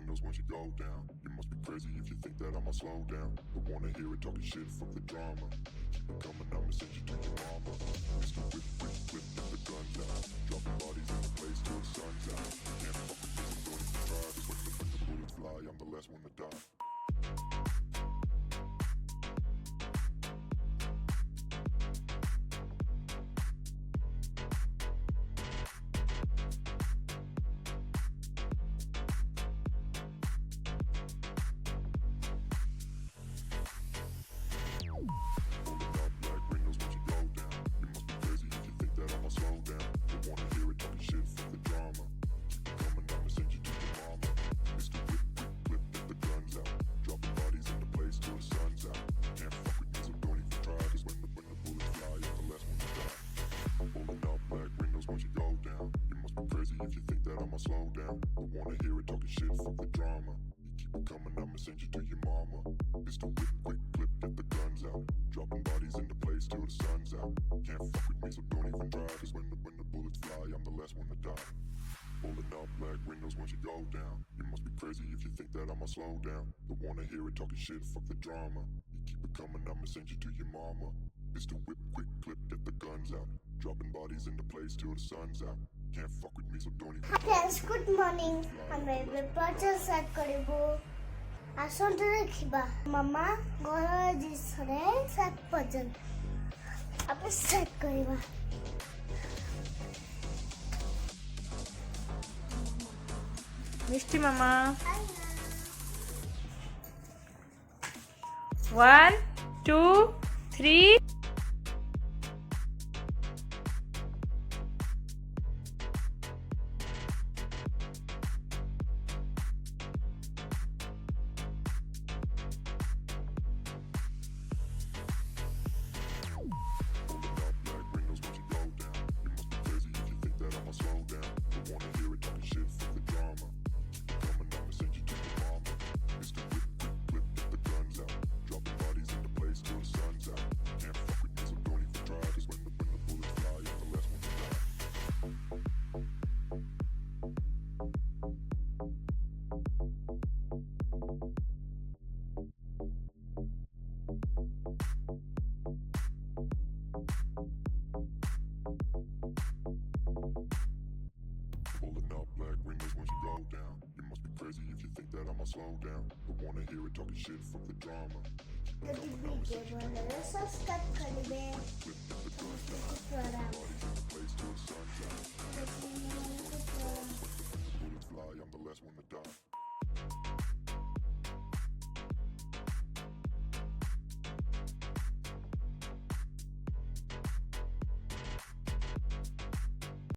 windows once you go down. You must be crazy if you think that I'ma slow down. Don't wanna hear it talking shit, fuck the drama. Keep it coming, I'ma send you to your mama. Mr. Whip, whip, whip, get the guns out. Dropping bodies in the place till the sun's out. You can't fuck with me, so don't even try. Cause when the bullets fly, I'm the last one to die. If you think that I'ma slow down, don't wanna hear it talking shit, fuck the drama. You keep it coming, I'ma send you to your mama. Pistol whip, quick clip, get the guns out. Dropping bodies into place till the sun's out. Can't fuck with me, so don't even try. Cause when the bullets fly, I'm the last one to die. Pulling up black windows once you go down. You must be crazy if you think that I'ma slow down. Don't wanna hear it talking shit, fuck the drama. You keep it coming, I'ma send you to your mama. Pistol whip, quick clip, get the guns out. Dropping bodies into place till the sun's out. Can't fuck with me, so don't even. Friends, good morning. ଆମେ ଏବେ purchase start କରିବୁ। ଆସନ୍ତୁ ଦେଖିବା ମାମା ଘର ଜିନିଷରେ 7 ପର୍ଯ୍ୟନ୍ତ ଆମେ start କରିବା। মিষ্টি মামা 1 2 3 If you think that I'ma slow down, don't wanna hear it talking shit, fuck the drama. Subscribe କରିବେ। I'm the last one to die.